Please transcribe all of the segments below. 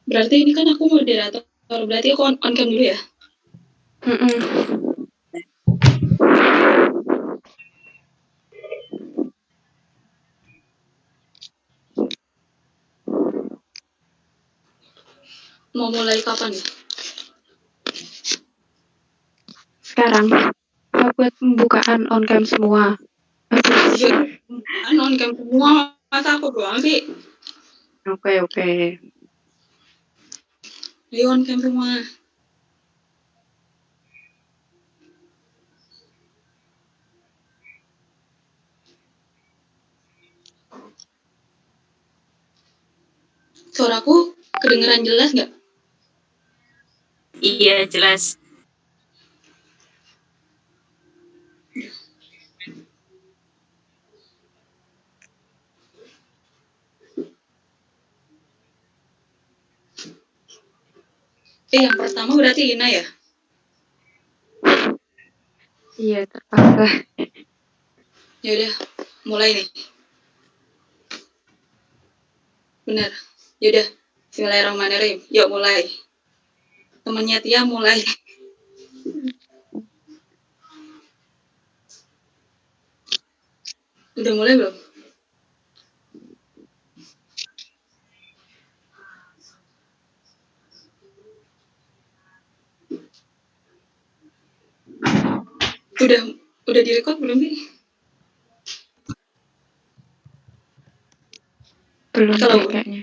Berarti ini kan aku moderator, berarti aku on cam dulu ya? Mau mulai kapan nih? Sekarang buat pembukaan on cam semua. Kan on cam semua, masa aku doang sih? Oke. Ayo on cam semua. Suaraku kedengeran jelas nggak? Iya, jelas. Yang pertama berarti Ina ya? Iya, terpaksa. Ya udah, mulai nih. Benar. Ya udah, bismillahirrahmanirrahim. Yuk mulai. Temennya Tia mulai. Udah mulai belum? Udah direkod belum nih? Belum Kalau kayaknya.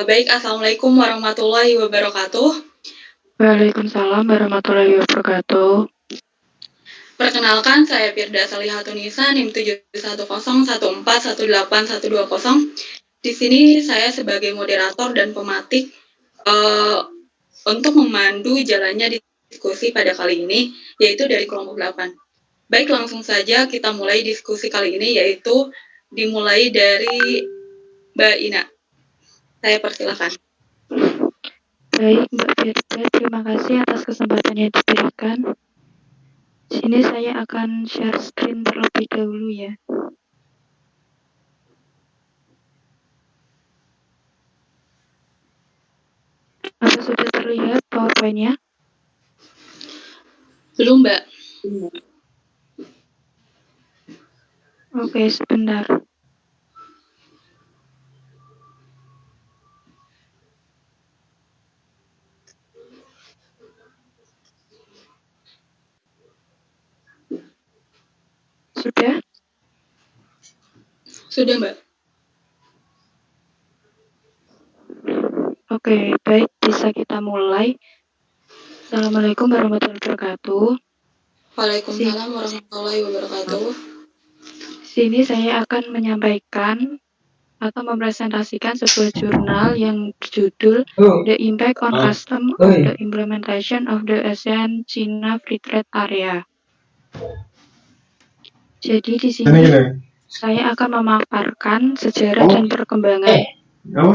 baik, assalamualaikum warahmatullahi wabarakatuh. Waalaikumsalam warahmatullahi wabarakatuh. Perkenalkan, saya Firda Salihatunisa, NIM 71014181220. Di sini saya sebagai moderator dan pematik untuk memandu jalannya diskusi pada kali ini, yaitu dari kelompok 8. Baik, langsung saja kita mulai diskusi kali ini, yaitu dimulai dari Mbak Ina. Saya persilakan. Baik, Mbak Firda, terima kasih atas kesempatan yang diberikan. Sini saya akan share screen terlebih dahulu ya. Apa sudah terlihat PowerPoint-nya? Belum, Mbak. Oke, sebentar. Sudah? Sudah, Mbak. Oke, baik, bisa kita mulai. Assalamualaikum warahmatullahi wabarakatuh. Waalaikumsalam warahmatullahi wabarakatuh. Sini saya akan menyampaikan atau mempresentasikan sebuah jurnal yang berjudul The Impact on Custom of the Implementation of the ASEAN-China Free Trade Area. Jadi di sini saya akan memaparkan sejarah dan perkembangan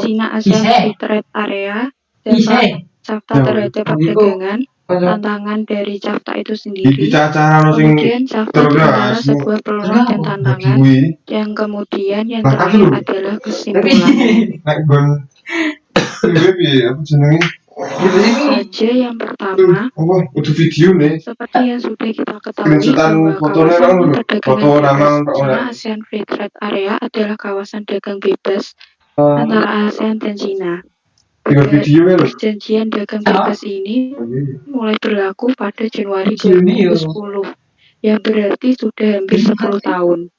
China-ASEAN Free Trade Area, dampak CAFTA terhadap perdagangan, tantangan dari CAFTA itu sendiri, kemudian CAFTA di antara sebuah peluang dan tantangan, yang kemudian yang terakhir adalah kesimpulan. Saja yang pertama, seperti yang sudah kita ketahui bahwa kawasan perdagangan bebas China-ASEAN Free Trade Area adalah kawasan dagang bebas antara ASEAN dan China. Perjanjian dagang bebas ini mulai berlaku pada Januari 2010, yang berarti sudah hampir 10 tahun.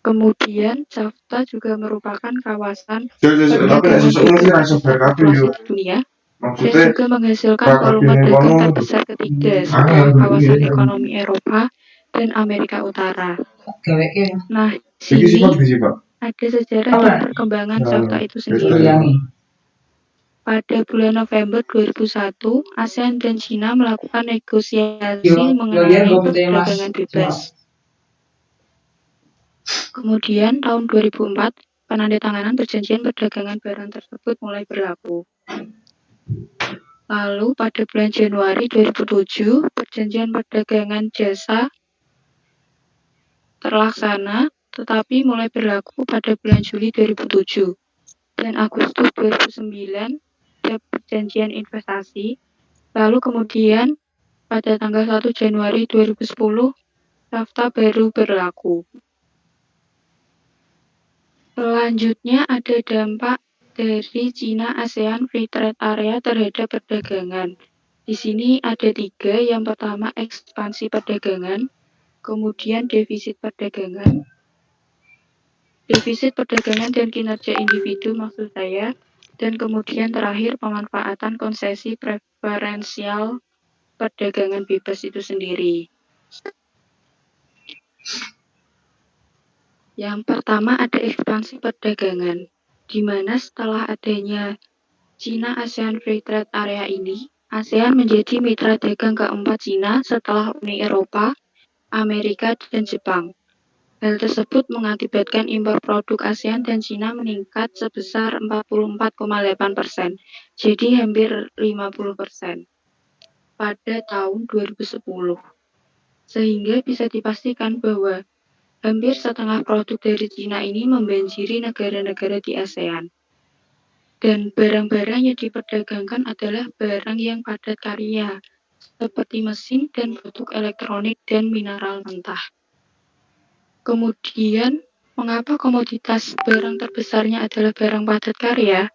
Kemudian, CAFTA juga merupakan kawasan perdagangan bebas terpopulasi di dunia dan juga menghasilkan volume dagang terbesar ketiga setelah kawasan ekonomi Eropa dan Amerika Utara. Nah, sini ada sejarah dan perkembangan CAFTA itu sendiri. Pada bulan November 2001, ASEAN dan China melakukan negosiasi mengenai perdagangan bebas. Kemudian, tahun 2004, penandatanganan perjanjian perdagangan barang tersebut mulai berlaku. Lalu, pada bulan Januari 2007, perjanjian perdagangan jasa terlaksana, tetapi mulai berlaku pada bulan Juli 2007. dan Agustus 2009 ada perjanjian investasi. Lalu kemudian pada tanggal 1 Januari 2010 NAFTA baru berlaku. Selanjutnya ada dampak dari Cina-ASEAN Free Trade Area terhadap perdagangan. Di sini ada 3, yang pertama ekspansi perdagangan, kemudian defisit perdagangan dan kinerja individu maksud saya, dan kemudian terakhir pemanfaatan konsesi preferensial perdagangan bebas itu sendiri. Yang pertama ada ekspansi perdagangan, di mana setelah adanya Cina-ASEAN Free Trade Area ini, ASEAN menjadi mitra dagang keempat Cina setelah Uni Eropa, Amerika, dan Jepang. Hal tersebut mengakibatkan impor produk ASEAN dan Cina meningkat sebesar 44,8%, jadi hampir 50% pada tahun 2010. Sehingga bisa dipastikan bahwa hampir setengah produk dari Cina ini membanjiri negara-negara di ASEAN. Dan barang-barang yang diperdagangkan adalah barang yang padat karya, seperti mesin dan produk elektronik dan mineral mentah. Kemudian, mengapa komoditas barang terbesarnya adalah barang padat karya?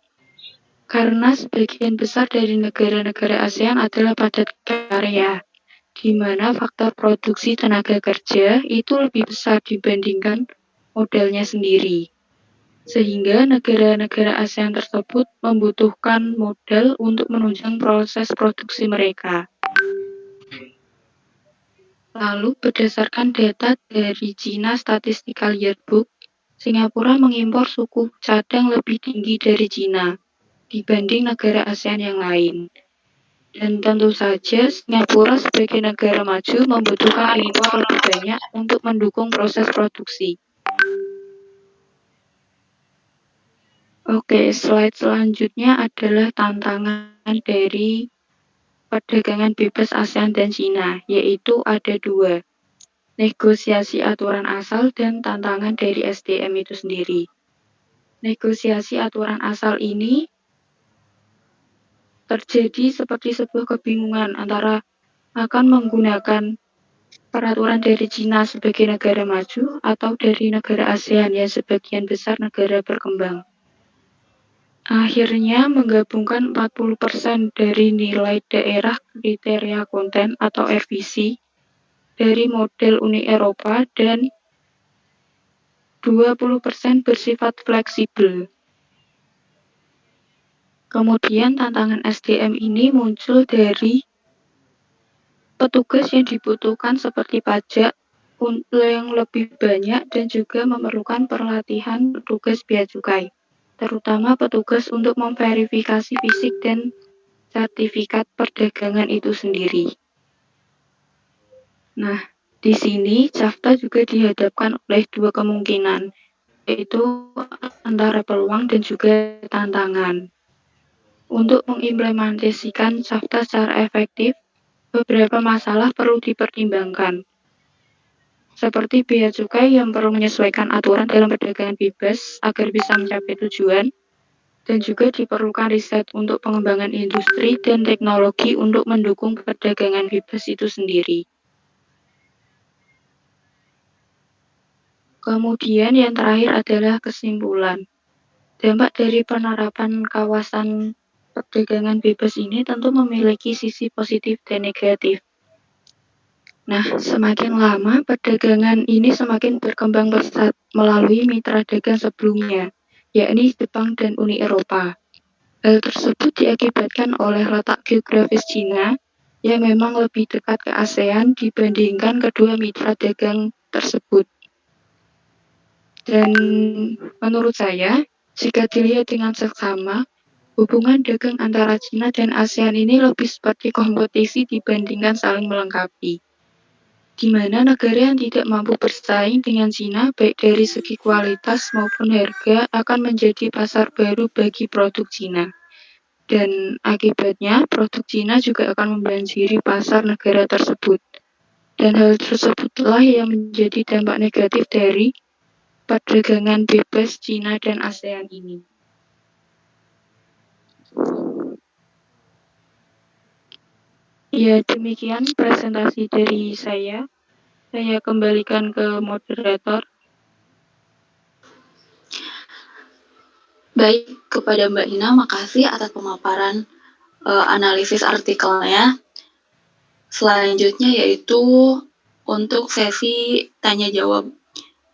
Karena sebagian besar dari negara-negara ASEAN adalah padat karya, di mana faktor produksi tenaga kerja itu lebih besar dibandingkan modalnya sendiri. Sehingga negara-negara ASEAN tersebut membutuhkan modal untuk menunjang proses produksi mereka. Lalu berdasarkan data dari China Statistical Yearbook, Singapura mengimpor suku cadang lebih tinggi dari China dibanding negara ASEAN yang lain. Dan tentu saja Singapura sebagai negara maju membutuhkan impor lebih banyak untuk mendukung proses produksi. Oke, slide selanjutnya adalah tantangan dari perdagangan bebas ASEAN dan Cina, yaitu ada 2, negosiasi aturan asal dan tantangan dari SDM itu sendiri. Negosiasi aturan asal ini terjadi seperti sebuah kebingungan antara akan menggunakan peraturan dari Cina sebagai negara maju atau dari negara ASEAN yang sebagian besar negara berkembang. Akhirnya menggabungkan 40% dari nilai daerah kriteria konten atau RVC dari model Uni Eropa dan 20% bersifat fleksibel. Kemudian tantangan SDM ini muncul dari petugas yang dibutuhkan seperti pajak yang lebih banyak dan juga memerlukan pelatihan petugas bea cukai, terutama petugas untuk memverifikasi fisik dan sertifikat perdagangan itu sendiri. Nah, di sini CAFTA juga dihadapkan oleh 2 kemungkinan, yaitu antara peluang dan juga tantangan. Untuk mengimplementasikan CAFTA secara efektif, beberapa masalah perlu dipertimbangkan, seperti bea cukai yang perlu menyesuaikan aturan dalam perdagangan bebas agar bisa mencapai tujuan, dan juga diperlukan riset untuk pengembangan industri dan teknologi untuk mendukung perdagangan bebas itu sendiri. Kemudian yang terakhir adalah kesimpulan. Dampak dari penerapan kawasan perdagangan bebas ini tentu memiliki sisi positif dan negatif. Nah, semakin lama perdagangan ini semakin berkembang pesat melalui mitra dagang sebelumnya, yakni Jepang dan Uni Eropa. Hal tersebut diakibatkan oleh letak geografis Cina yang memang lebih dekat ke ASEAN dibandingkan kedua mitra dagang tersebut. Dan menurut saya, jika dilihat dengan seksama, hubungan dagang antara Cina dan ASEAN ini lebih seperti kompetisi dibandingkan saling melengkapi, di mana negara yang tidak mampu bersaing dengan Cina baik dari segi kualitas maupun harga akan menjadi pasar baru bagi produk Cina. Dan akibatnya produk Cina juga akan membanjiri pasar negara tersebut. Dan hal tersebutlah yang menjadi dampak negatif dari perdagangan bebas Cina dan ASEAN ini. Ya, demikian presentasi dari saya. Saya kembalikan ke moderator. Baik, kepada Mbak Ina, makasih atas pemaparan analisis artikelnya. Selanjutnya yaitu untuk sesi tanya-jawab.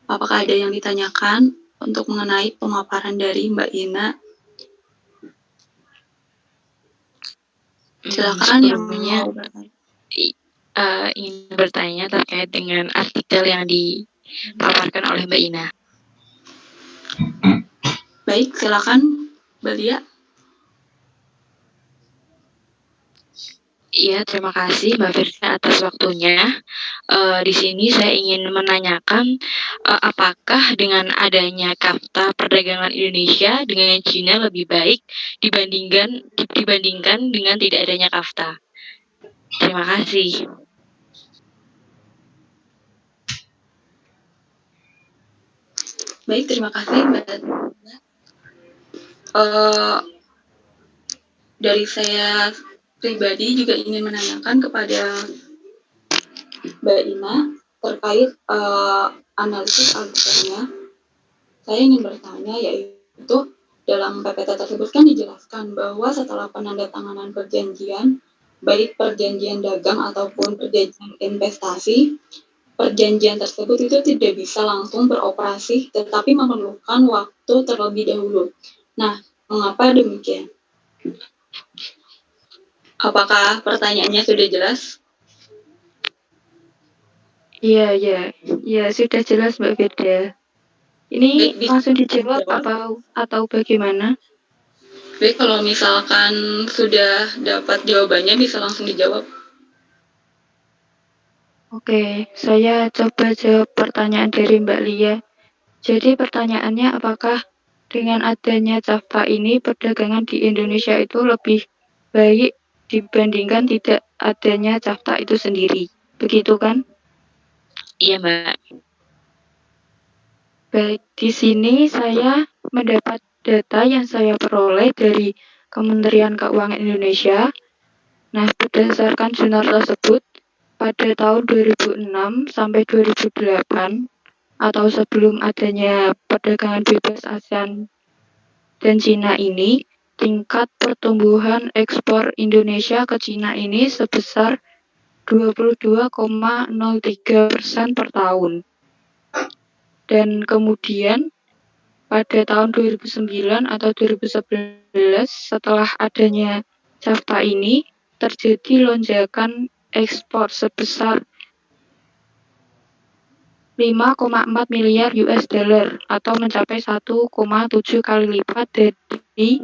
Apakah ada yang ditanyakan untuk mengenai pemaparan dari Mbak Ina? Silakan yang mau bertanya. Ingin bertanya terkait dengan artikel yang dipaparkan oleh Mbak Ina. Baik, silakan Mbak Lia. Iya, terima kasih Mbak Firsa atas waktunya. Di sini saya ingin menanyakan apakah dengan adanya Kafta perdagangan Indonesia dengan Cina lebih baik dibandingkan dengan tidak adanya Kafta. Terima kasih. Baik, terima kasih Mbak. Dari saya pribadi juga ingin menanyakan kepada Mbak Ina terkait analisis artikelnya. Saya ingin bertanya yaitu dalam PPT tersebut kan dijelaskan bahwa setelah penandatanganan perjanjian, baik perjanjian dagang ataupun perjanjian investasi, perjanjian tersebut itu tidak bisa langsung beroperasi, tetapi memerlukan waktu terlebih dahulu. Nah, mengapa demikian? Apakah pertanyaannya sudah jelas? Iya, sudah jelas Mbak Firda. Ini Baik, langsung dijawab atau bagaimana? Baik, kalau misalkan sudah dapat jawabannya bisa langsung dijawab. Oke, saya coba jawab pertanyaan dari Mbak Lia. Jadi pertanyaannya apakah dengan adanya Kafta ini perdagangan di Indonesia itu lebih baik dibandingkan tidak adanya Kafta itu sendiri? Begitu kan? Iya, Mbak. Baik, di sini saya mendapat data yang saya peroleh dari Kementerian Keuangan Indonesia. Nah, berdasarkan jurnal tersebut, pada tahun 2006 sampai 2008 atau sebelum adanya perdagangan bebas ASEAN dan Cina ini, tingkat pertumbuhan ekspor Indonesia ke Cina ini sebesar 22,03% per tahun. Dan kemudian pada tahun 2009 atau 2011 setelah adanya Kafta ini terjadi lonjakan ekspor sebesar 5,4 miliar US dollar atau mencapai 1,7 kali lipat dari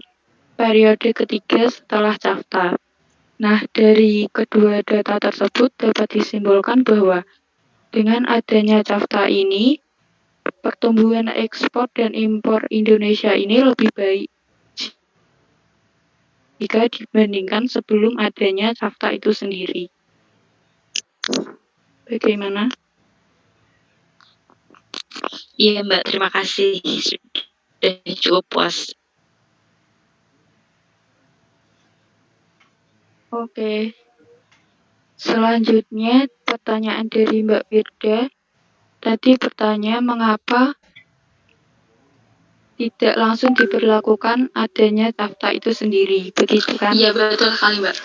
periode ketiga setelah Kafta. Nah, dari kedua data tersebut dapat disimpulkan bahwa dengan adanya Kafta ini, pertumbuhan ekspor dan impor Indonesia ini lebih baik jika dibandingkan sebelum adanya Kafta itu sendiri. Bagaimana? Iya, Mbak. Terima kasih. Sudah cukup puas. Oke. Selanjutnya, pertanyaan dari Mbak Firda. Tadi bertanya mengapa tidak langsung diberlakukan adanya Kafta itu sendiri, begitu kan? Iya, betul sekali, Mbak.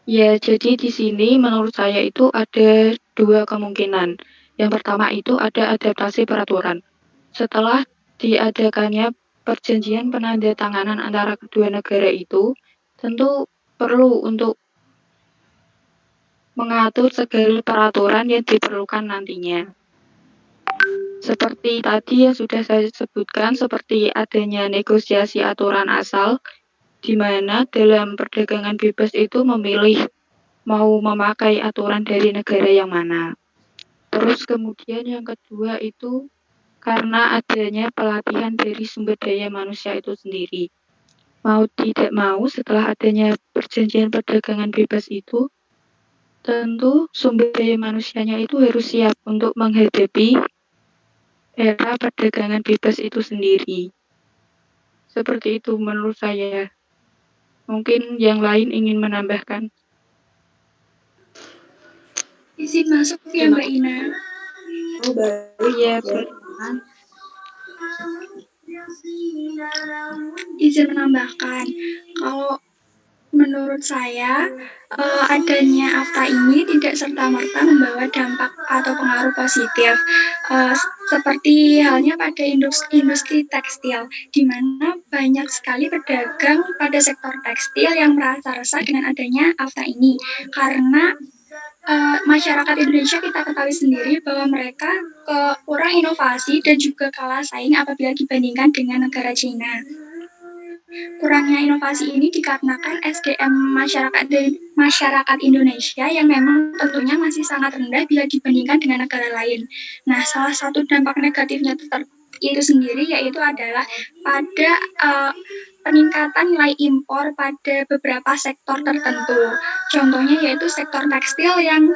Ya, jadi di sini menurut saya itu ada dua kemungkinan. Yang pertama itu ada adaptasi peraturan. Setelah diadakannya perjanjian penandatanganan antara kedua negara itu, tentu perlu untuk mengatur segala peraturan yang diperlukan nantinya. Seperti tadi yang sudah saya sebutkan, seperti adanya negosiasi aturan asal, di mana dalam perdagangan bebas itu memilih mau memakai aturan dari negara yang mana. Terus kemudian yang kedua itu karena adanya pelatihan dari sumber daya manusia itu sendiri. Mau tidak mau setelah adanya perjanjian perdagangan bebas itu, tentu sumber daya manusianya itu harus siap untuk menghadapi era perdagangan bebas itu sendiri. Seperti itu menurut saya. Mungkin yang lain ingin menambahkan. Izin masuk ya Mbak Ina. Oh, baik. Iya, Silakan. Izin menambahkan, kalau menurut saya adanya AFTA ini tidak serta-merta membawa dampak atau pengaruh positif, seperti halnya pada industri tekstil, di mana banyak sekali pedagang pada sektor tekstil yang merasa resah dengan adanya AFTA ini, karena masyarakat Indonesia kita ketahui sendiri bahwa mereka kurang inovasi dan juga kalah saing apabila dibandingkan dengan negara China. Kurangnya inovasi ini dikarenakan SDM masyarakat Indonesia yang memang tentunya masih sangat rendah bila dibandingkan dengan negara lain. Nah, salah satu dampak negatifnya itu sendiri yaitu adalah pada peningkatan nilai impor pada beberapa sektor tertentu. Contohnya yaitu sektor tekstil yang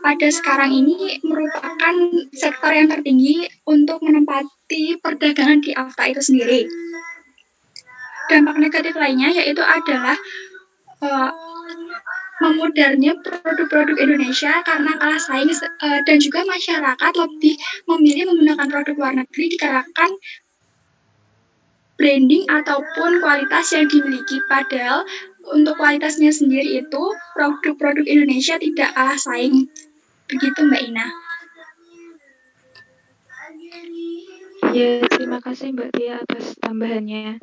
pada sekarang ini merupakan sektor yang tertinggi untuk menempati perdagangan di AFTA itu sendiri. Dampak negatif lainnya yaitu adalah memudarnya produk-produk Indonesia karena kalah saing dan juga masyarakat lebih memilih menggunakan produk luar negeri dikarenakan branding ataupun kualitas yang dimiliki. Padahal untuk kualitasnya sendiri itu produk-produk Indonesia tidak kalah saing. Begitu Mbak Ina. Ya, terima kasih Mbak Tia atas tambahannya.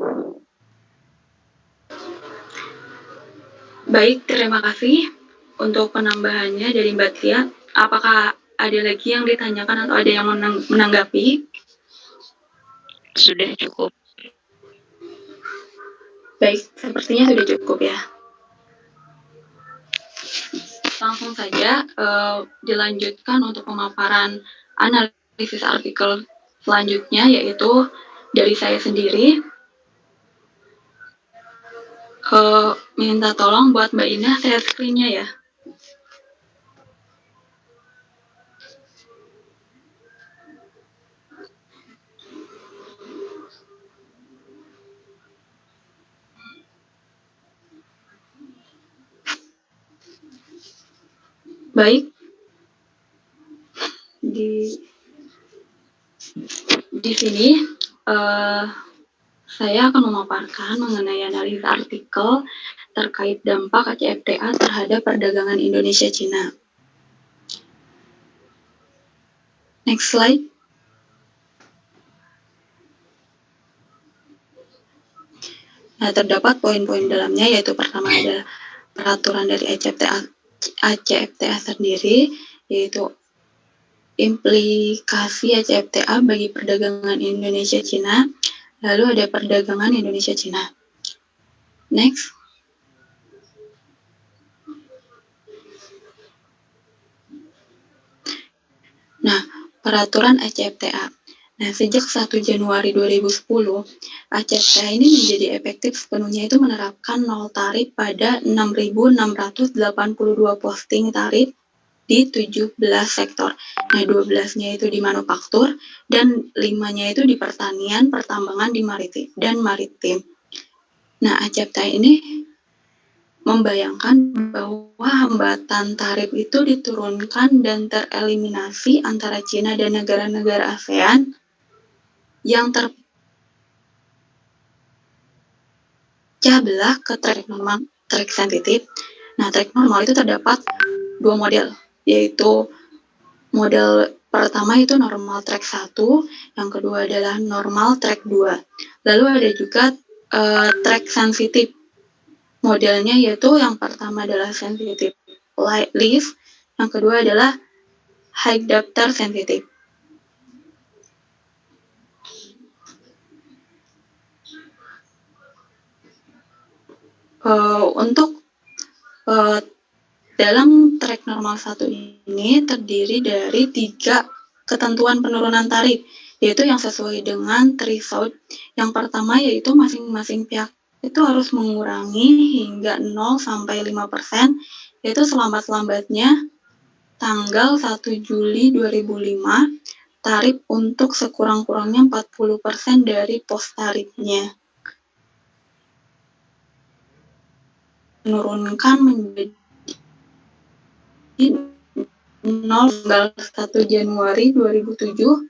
Baik, terima kasih untuk penambahannya dari Mbak Tia. Apakah ada lagi yang ditanyakan atau ada yang menanggapi? Sudah cukup. Baik, sepertinya sudah cukup ya. Langsung saja dilanjutkan untuk pemaparan analisis artikel selanjutnya, yaitu dari saya sendiri. Minta tolong buat Mbak Ina share screen-nya ya. Baik, di sini saya akan memaparkan mengenai analisis artikel terkait dampak ACFTA terhadap perdagangan Indonesia-Cina. Next slide. Nah, terdapat poin-poin dalamnya, yaitu pertama ada peraturan dari ACFTA sendiri, yaitu implikasi ACFTA bagi perdagangan Indonesia-Cina, lalu ada perdagangan Indonesia-Cina. Next. Nah, peraturan ACFTA. Nah, sejak 1 Januari 2010, ACFTA ini menjadi efektif sepenuhnya itu menerapkan nol tarif pada 6.682 posting tarif di 17 sektor. Nah, 12-nya itu di manufaktur dan 5-nya itu di pertanian, pertambangan, di maritim. Nah, ACFTA ini membayangkan bahwa hambatan tarif itu diturunkan dan tereliminasi antara Cina dan negara-negara ASEAN yang terpecah belah ke track normal, track sensitif. Nah, track normal itu terdapat 2 model, yaitu model pertama itu normal track 1, yang kedua adalah normal track 2. Lalu ada juga track sensitif. Modelnya yaitu yang pertama adalah sensitive lift, yang kedua adalah high daftar sensitive. Untuk dalam track normal 1 ini terdiri dari 3 ketentuan penurunan tarif, yaitu yang sesuai dengan threshold. Yang pertama yaitu masing-masing pihak itu harus mengurangi hingga 0 sampai 5%, yaitu selambat-lambatnya tanggal 1 Juli 2005, tarif untuk sekurang-kurangnya 40% dari pos tarifnya. menurunkan menjadi 1 Januari 2007.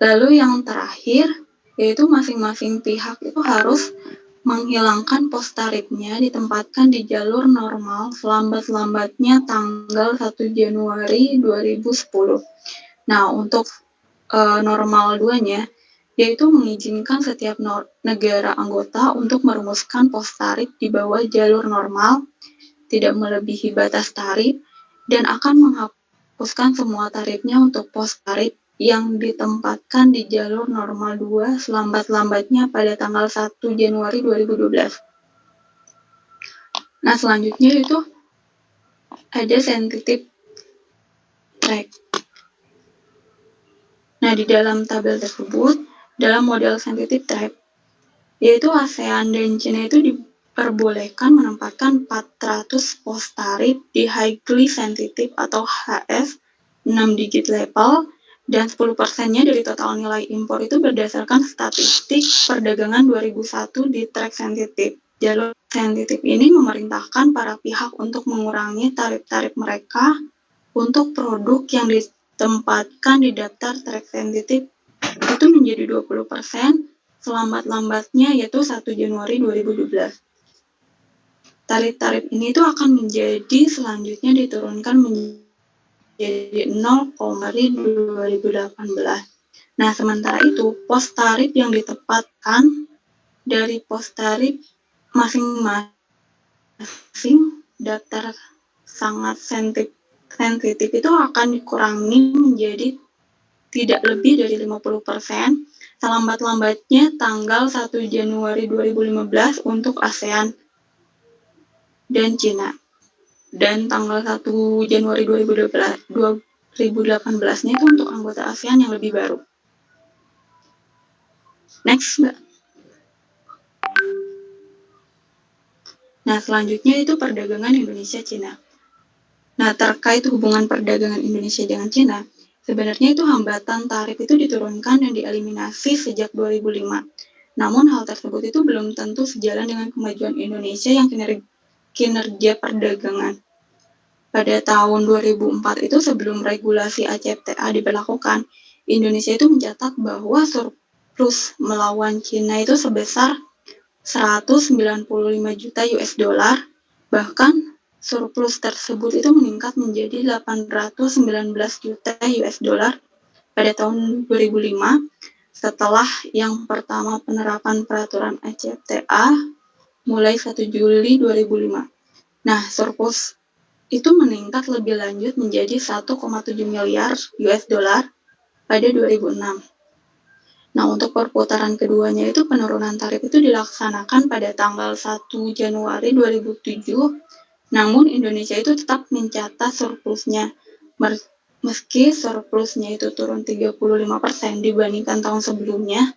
Lalu yang terakhir, yaitu masing-masing pihak itu harus menghilangkan pos tarifnya ditempatkan di jalur normal selambat-lambatnya tanggal 1 Januari 2010. Nah, untuk normal 2-nya, yaitu mengizinkan setiap negara anggota untuk merumuskan pos tarif di bawah jalur normal, tidak melebihi batas tarif, dan akan menghapuskan semua tarifnya untuk pos tarif yang ditempatkan di jalur normal 2 selambat-lambatnya pada tanggal 1 Januari 2012. Nah, selanjutnya itu ada sensitive track. Nah, di dalam tabel tersebut, dalam model sensitive track, yaitu ASEAN dan China itu diperbolehkan menempatkan 400 pos tarif di highly sensitive atau HS 6 digit level, dan 10%-nya dari total nilai impor itu berdasarkan statistik perdagangan 2001 di track sensitif. Jalur sensitif ini memerintahkan para pihak untuk mengurangi tarif-tarif mereka untuk produk yang ditempatkan di daftar track sensitif itu menjadi 20% selambat-lambatnya, yaitu 1 Januari 2012. Tarif-tarif ini itu akan menjadi selanjutnya diturunkan menjadi 0, 2018. Nah, sementara itu, pos tarif yang ditempatkan dari pos tarif masing-masing daftar sangat sensitif itu akan dikurangi menjadi tidak lebih dari 50% selambat-lambatnya tanggal 1 Januari 2015 untuk ASEAN dan China, dan tanggal 1 Januari 2018-nya itu untuk anggota ASEAN yang lebih baru. Next, Mbak. Nah, selanjutnya itu perdagangan Indonesia-China. Nah, terkait hubungan perdagangan Indonesia dengan China, sebenarnya itu hambatan tarif itu diturunkan dan dieliminasi sejak 2005. Namun hal tersebut itu belum tentu sejalan dengan kemajuan Indonesia yang kinerja perdagangan. Pada tahun 2004 itu sebelum regulasi ACFTA diberlakukan, Indonesia itu mencatat bahwa surplus melawan China itu sebesar 195 juta US dollar, bahkan surplus tersebut itu meningkat menjadi 819 juta US dollar pada tahun 2005 setelah yang pertama penerapan peraturan ACFTA mulai 1 Juli 2005. Nah, surplus itu meningkat lebih lanjut menjadi 1,7 miliar US dollar pada 2006. Nah, untuk perputaran keduanya itu penurunan tarif itu dilaksanakan pada tanggal 1 Januari 2007, namun Indonesia itu tetap mencatat surplusnya, meski surplusnya itu turun 35% dibandingkan tahun sebelumnya,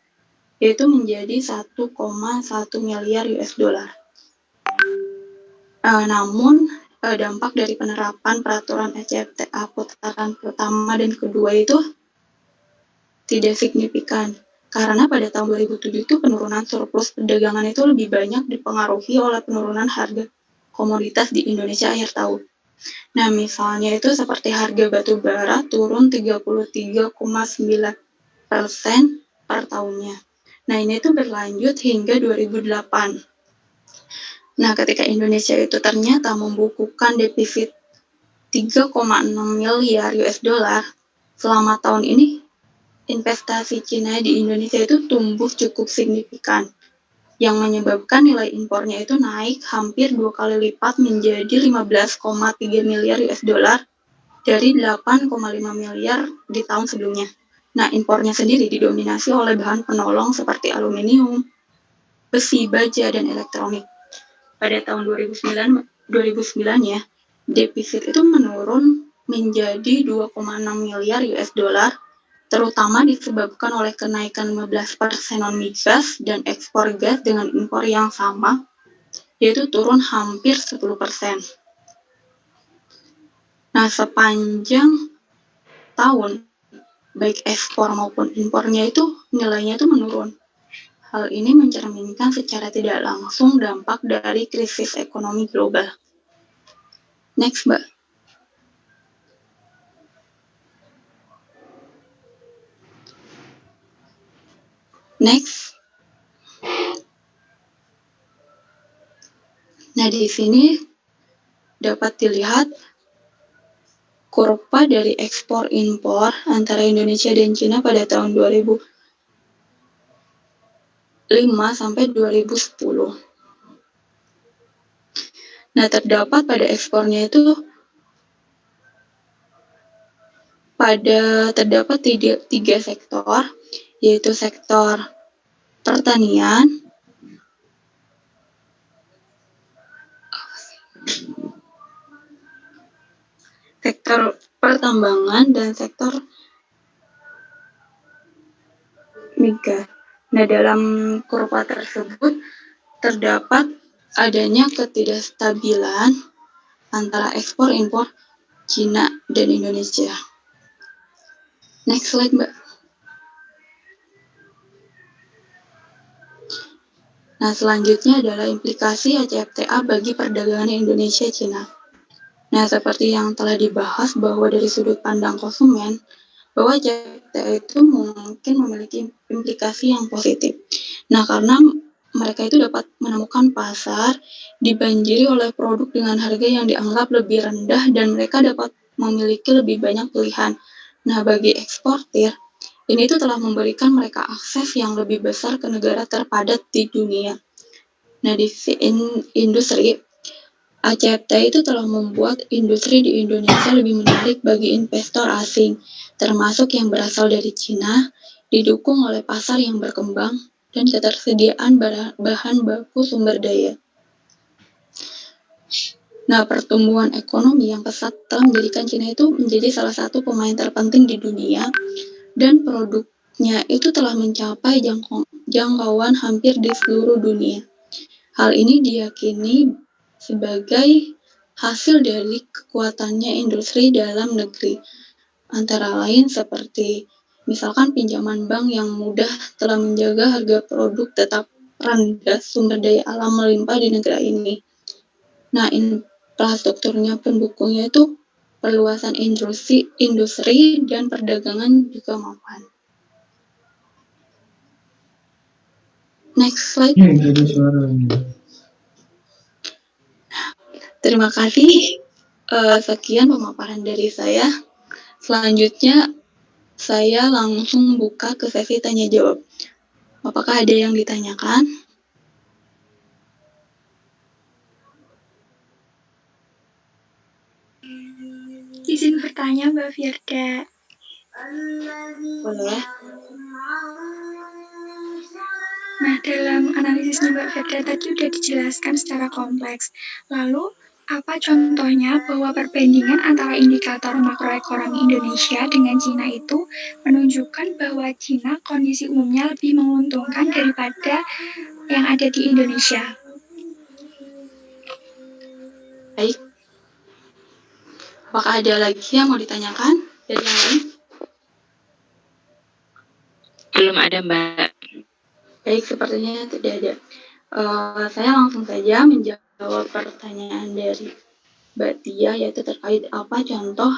yaitu menjadi 1,1 miliar US dollar. Namun, dampak dari penerapan peraturan ACFTA putaran pertama dan kedua itu tidak signifikan. Karena pada tahun 2007 itu penurunan surplus perdagangan itu lebih banyak dipengaruhi oleh penurunan harga komoditas di Indonesia akhir tahun. Nah, misalnya itu seperti harga batu bara turun 33,9% per tahunnya. Nah, ini itu berlanjut hingga 2008. Nah, ketika Indonesia itu ternyata membukukan defisit 3,6 miliar US dollar selama tahun ini, investasi Cina di Indonesia itu tumbuh cukup signifikan, yang menyebabkan nilai impornya itu naik hampir 2 kali lipat menjadi 15,3 miliar US dollar dari 8,5 miliar di tahun sebelumnya. Nah, impornya sendiri didominasi oleh bahan penolong seperti aluminium, besi, baja, dan elektronik. Pada tahun 2009 ya, defisit itu menurun menjadi 2,6 miliar US dollar, terutama disebabkan oleh kenaikan 15% non-migas dan ekspor gas dengan impor yang sama, yaitu turun hampir 10%. Nah, sepanjang tahun, baik ekspor maupun impornya itu nilainya itu menurun. Hal ini mencerminkan secara tidak langsung dampak dari krisis ekonomi global. Next, Mbak. Next. Nah, di sini dapat dilihat kurva dari ekspor impor antara Indonesia dan Cina pada tahun 2005 sampai 2010. Nah, terdapat pada ekspornya itu terdapat tiga sektor, yaitu sektor pertanian, sektor pertambangan, dan sektor migas. Nah, dalam kurva tersebut terdapat adanya ketidakstabilan antara ekspor impor Cina dan Indonesia. Next slide, Mbak. Nah, selanjutnya adalah implikasi ACFTA bagi perdagangan Indonesia-Cina. Nah, seperti yang telah dibahas bahwa dari sudut pandang konsumen, bahwa ACFTA itu mungkin memiliki implikasi yang positif. Nah, karena mereka itu dapat menemukan pasar dibanjiri oleh produk dengan harga yang dianggap lebih rendah dan mereka dapat memiliki lebih banyak pilihan. Nah, bagi eksportir, ini itu telah memberikan mereka akses yang lebih besar ke negara terpadat di dunia. Nah, di industri, ACFTA itu telah membuat industri di Indonesia lebih menarik bagi investor asing, termasuk yang berasal dari Cina, didukung oleh pasar yang berkembang dan ketersediaan bahan baku sumber daya. Nah, pertumbuhan ekonomi yang pesat telah menjadikan Cina itu menjadi salah satu pemain terpenting di dunia dan produknya itu telah mencapai jangkauan hampir di seluruh dunia. Hal ini diyakini sebagai hasil dari kekuatannya industri dalam negeri, antara lain seperti misalkan pinjaman bank yang mudah telah menjaga harga produk tetap rendah, sumber daya alam melimpah di negara ini. Nah, infrastrukturnya pendukungnya itu perluasan industri dan perdagangan juga mapan. Next slide. Terima kasih. Sekian pemaparan dari saya. Selanjutnya, saya langsung buka ke sesi tanya jawab. Apakah ada yang ditanyakan? Izin bertanya, Mbak Firda. Boleh. Nah, dalam analisisnya Mbak Firda tadi sudah dijelaskan secara kompleks. Lalu, apa contohnya bahwa perbandingan antara indikator makroekonomi Indonesia dengan Cina itu menunjukkan bahwa Cina kondisi umumnya lebih menguntungkan daripada yang ada di Indonesia? Baik. Apakah ada lagi yang mau ditanyakan dari yang lain? Belum ada, Mbak. Baik, sepertinya tidak ada. Saya langsung saja menjawab pertanyaan dari Mbak Tia, yaitu terkait apa contoh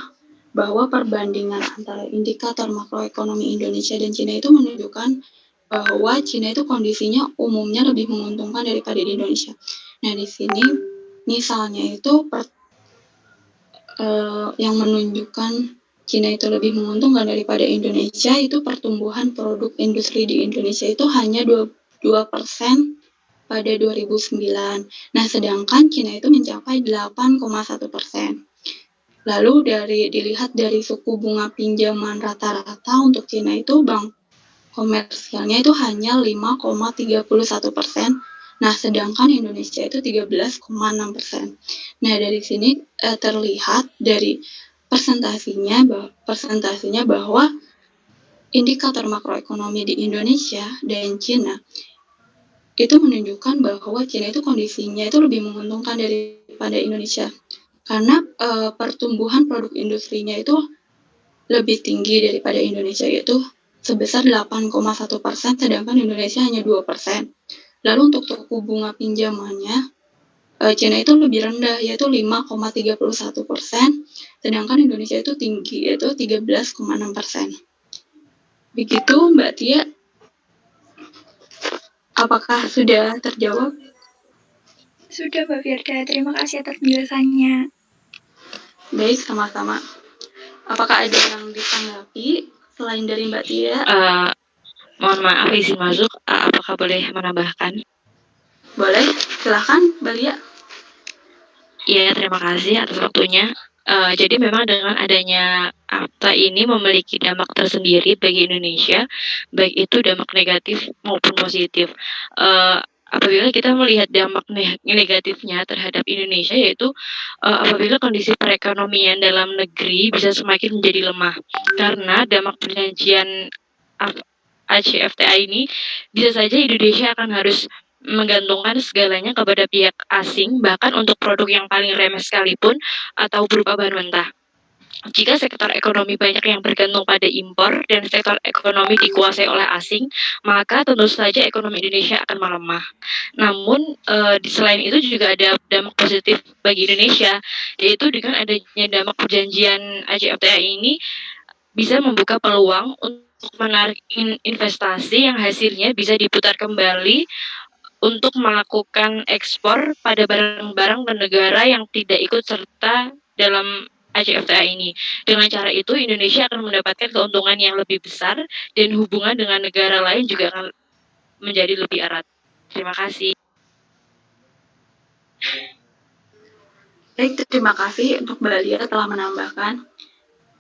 bahwa perbandingan antara indikator makroekonomi Indonesia dan Cina itu menunjukkan bahwa Cina itu kondisinya umumnya lebih menguntungkan daripada di Indonesia. Nah, di sini misalnya itu yang menunjukkan Cina itu lebih menguntungkan daripada Indonesia itu pertumbuhan produk industri di Indonesia itu hanya 2% pada 2009. Nah, sedangkan Cina itu mencapai 8,1%. Lalu dilihat dari suku bunga pinjaman rata-rata untuk Cina itu bank komersialnya itu hanya 5,31%. Nah, sedangkan Indonesia itu 13,6%. Nah, dari sini terlihat dari persentasenya bahwa indikator makroekonomi di Indonesia dan Cina itu menunjukkan bahwa Cina itu kondisinya itu lebih menguntungkan daripada Indonesia. Karena pertumbuhan produk industrinya itu lebih tinggi daripada Indonesia, yaitu sebesar 8,1%, sedangkan Indonesia hanya 2%. Lalu untuk suku bunga pinjamannya, China itu lebih rendah, yaitu 5,31%, sedangkan Indonesia itu tinggi, yaitu 13,6%. Begitu, Mbak Tia. Apakah sudah terjawab? Sudah, Mbak Firda. Terima kasih atas penjelasannya. Baik, sama-sama. Apakah ada yang ditanggapi selain dari Mbak Tia? Mohon maaf, izin masuk. Apakah boleh menambahkan? Boleh, silahkan Mbak Lia. Iya, terima kasih atas waktunya. Jadi memang dengan adanya AFTA ini memiliki dampak tersendiri bagi Indonesia, baik itu dampak negatif maupun positif. Apabila kita melihat dampak negatifnya terhadap Indonesia, yaitu apabila kondisi perekonomian dalam negeri bisa semakin menjadi lemah karena dampak perjanjian ACFTA ini bisa saja Indonesia akan harus menggantungkan segalanya kepada pihak asing, bahkan untuk produk yang paling remeh sekalipun atau berupa bahan mentah. Jika sektor ekonomi banyak yang bergantung pada impor dan sektor ekonomi dikuasai oleh asing, maka tentu saja ekonomi Indonesia akan melemah. Namun, selain itu juga ada dampak positif bagi Indonesia, yaitu dengan adanya dampak perjanjian ACFTA ini bisa membuka peluang untuk menarik investasi yang hasilnya bisa diputar kembali untuk melakukan ekspor pada barang-barang ke negara yang tidak ikut serta dalam ACFTA ini. Dengan cara itu, Indonesia akan mendapatkan keuntungan yang lebih besar dan hubungan dengan negara lain juga akan menjadi lebih erat. Terima kasih. Baik, terima kasih untuk Mbak Lia telah menambahkan.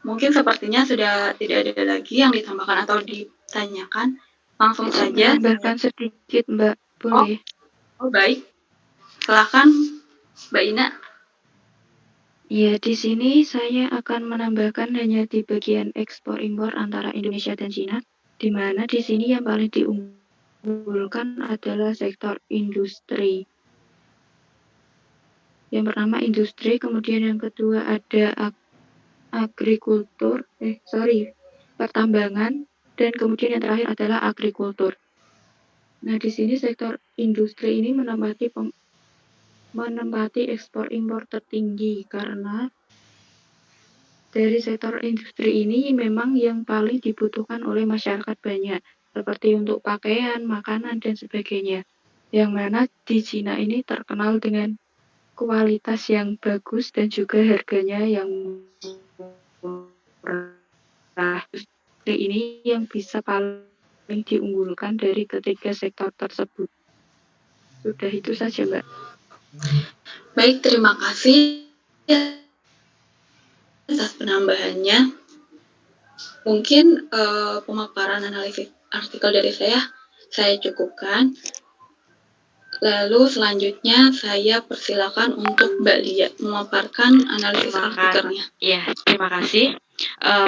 Mungkin sepertinya sudah tidak ada lagi yang ditambahkan atau ditanyakan. Langsung saja. Menambahkan sedikit, Mbak. Boleh? Oh, baik. Silakan, Mbak Ina. Ya, di sini saya akan menambahkan hanya di bagian ekspor-impor antara Indonesia dan Cina, di mana di sini yang paling diunggulkan adalah sektor industri. Yang pertama industri, kemudian yang kedua ada pertambangan, dan kemudian yang terakhir adalah agrikultur. Nah, di sini sektor industri ini menempati ekspor impor tertinggi karena dari sektor industri ini memang yang paling dibutuhkan oleh masyarakat banyak, seperti untuk pakaian, makanan, dan sebagainya. Yang mana di Cina ini terkenal dengan kualitas yang bagus dan juga harganya yang murah. Ini yang bisa paling diunggulkan dari ketiga sektor tersebut. Sudah itu saja, Mbak. Baik, terima kasih atas penambahannya. Mungkin pemaparan analisis artikel dari saya cukupkan. Lalu selanjutnya saya persilakan untuk Mbak Lia memaparkan analisis artikelnya. Ya, terima kasih.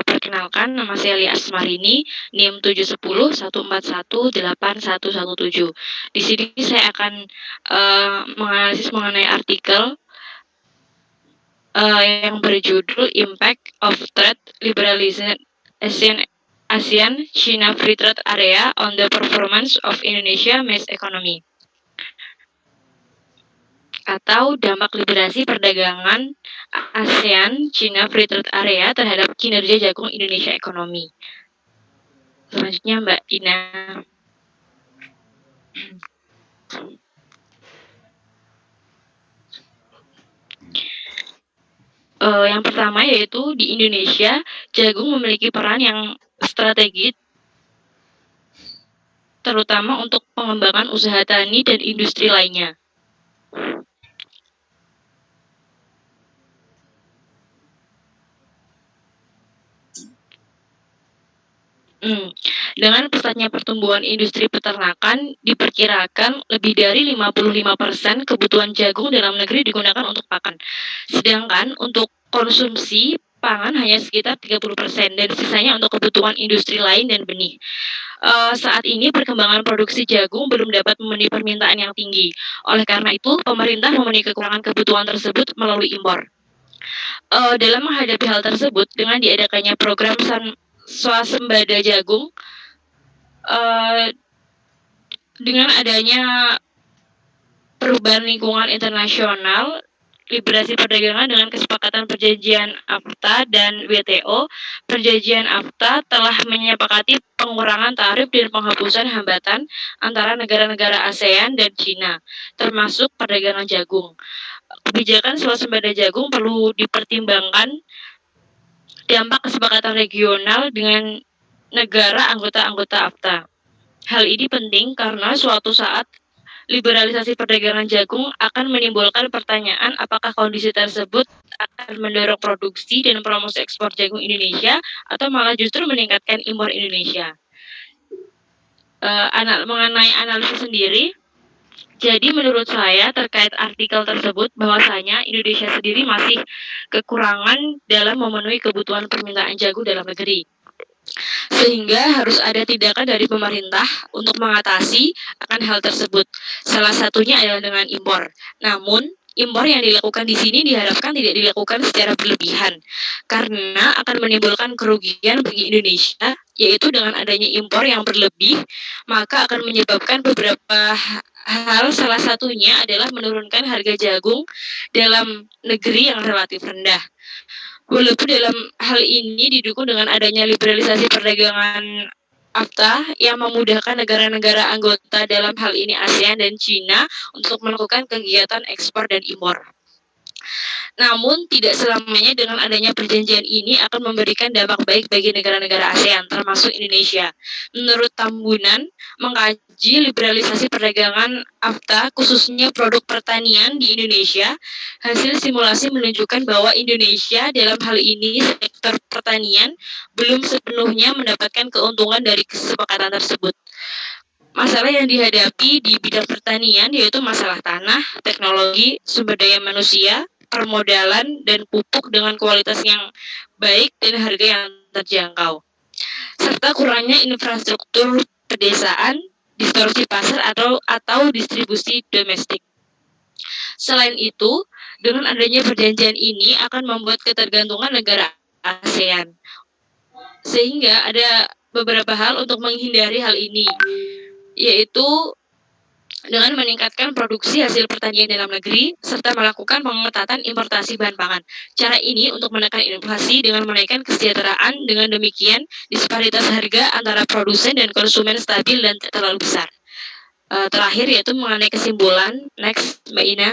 Perkenalkan, nama saya Lia Asmarini, NIM 71014181117. Di sini saya akan menganalisis mengenai artikel yang berjudul Impact of Trade Liberalization ASEAN-China Free Trade Area on the Performance of Indonesia Maize Economy, atau dampak liberasi perdagangan ASEAN-China Free Trade Area terhadap kinerja jagung Indonesia ekonomi. Selanjutnya Mbak Ina. Yang pertama yaitu di Indonesia, jagung memiliki peran yang strategis terutama untuk pengembangan usaha tani dan industri lainnya. Dengan pesatnya pertumbuhan industri peternakan, diperkirakan lebih dari 55% kebutuhan jagung dalam negeri digunakan untuk pakan. Sedangkan untuk konsumsi pangan hanya sekitar 30% dan sisanya untuk kebutuhan industri lain dan benih. Saat ini perkembangan produksi jagung belum dapat memenuhi permintaan yang tinggi. Oleh karena itu, pemerintah memenuhi kekurangan kebutuhan tersebut melalui impor. Dalam menghadapi hal tersebut, dengan diadakannya program swasembada jagung dengan adanya perubahan lingkungan internasional, liberasi perdagangan dengan kesepakatan perjanjian AFTA dan WTO, perjanjian AFTA telah menyepakati pengurangan tarif dan penghapusan hambatan antara negara-negara ASEAN dan Cina, termasuk perdagangan jagung. Kebijakan swasembada jagung perlu dipertimbangkan dampak kesepakatan regional dengan negara anggota-anggota AFTA. Hal ini penting karena suatu saat liberalisasi perdagangan jagung akan menimbulkan pertanyaan apakah kondisi tersebut akan mendorong produksi dan promosi ekspor jagung Indonesia atau malah justru meningkatkan impor Indonesia. Mengenai analisis sendiri, jadi menurut saya terkait artikel tersebut bahwasanya Indonesia sendiri masih kekurangan dalam memenuhi kebutuhan permintaan jagung dalam negeri. Sehingga harus ada tindakan dari pemerintah untuk mengatasi akan hal tersebut. Salah satunya adalah dengan impor. Namun, impor yang dilakukan di sini diharapkan tidak dilakukan secara berlebihan karena akan menimbulkan kerugian bagi Indonesia, yaitu dengan adanya impor yang berlebih, maka akan menyebabkan beberapa hal, salah satunya adalah menurunkan harga jagung dalam negeri yang relatif rendah. Walaupun dalam hal ini didukung dengan adanya liberalisasi perdagangan AFTA yang memudahkan negara-negara anggota dalam hal ini ASEAN dan Cina untuk melakukan kegiatan ekspor dan impor. Namun, tidak selamanya dengan adanya perjanjian ini akan memberikan dampak baik bagi negara-negara ASEAN, termasuk Indonesia. Menurut Tambunan, mengkaji liberalisasi perdagangan AFTA, khususnya produk pertanian di Indonesia, hasil simulasi menunjukkan bahwa Indonesia dalam hal ini sektor pertanian belum sepenuhnya mendapatkan keuntungan dari kesepakatan tersebut. Masalah yang dihadapi di bidang pertanian yaitu masalah tanah, teknologi, sumber daya manusia, permodalan, dan pupuk dengan kualitas yang baik dan harga yang terjangkau. Serta kurangnya infrastruktur pedesaan, distorsi pasar atau distribusi domestik. Selain itu, dengan adanya perjanjian ini akan membuat ketergantungan negara ASEAN. Sehingga ada beberapa hal untuk menghindari hal ini, yaitu dengan meningkatkan produksi hasil pertanian dalam negeri, serta melakukan pengetatan importasi bahan pangan. Cara ini untuk menekan inflasi dengan menaikkan kesejahteraan, dengan demikian disparitas harga antara produsen dan konsumen stabil dan tidak terlalu besar. Terakhir yaitu mengenai kesimpulan. Next, Mbak Ina.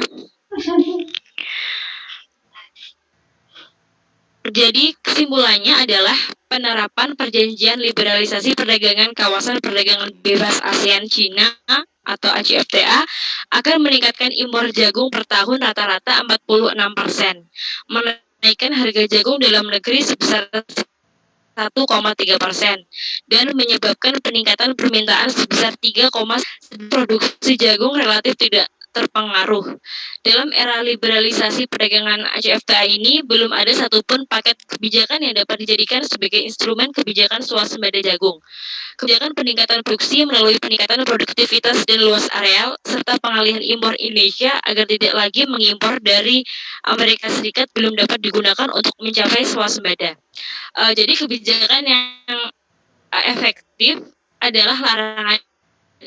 Jadi kesimpulannya adalah penerapan perjanjian liberalisasi perdagangan kawasan perdagangan bebas ASEAN Cina atau ACFTA akan meningkatkan impor jagung per tahun rata-rata 46%, menaikkan harga jagung dalam negeri sebesar 1,3% dan menyebabkan peningkatan permintaan sebesar 3, produksi jagung relatif tidak terpengaruh. Dalam era liberalisasi perdagangan ACFTA ini, belum ada satupun paket kebijakan yang dapat dijadikan sebagai instrumen kebijakan swasembada jagung. Kebijakan peningkatan produksi melalui peningkatan produktivitas dan luas areal, serta pengalihan impor Indonesia agar tidak lagi mengimpor dari Amerika Serikat belum dapat digunakan untuk mencapai swasembada. Jadi kebijakan yang efektif adalah larangan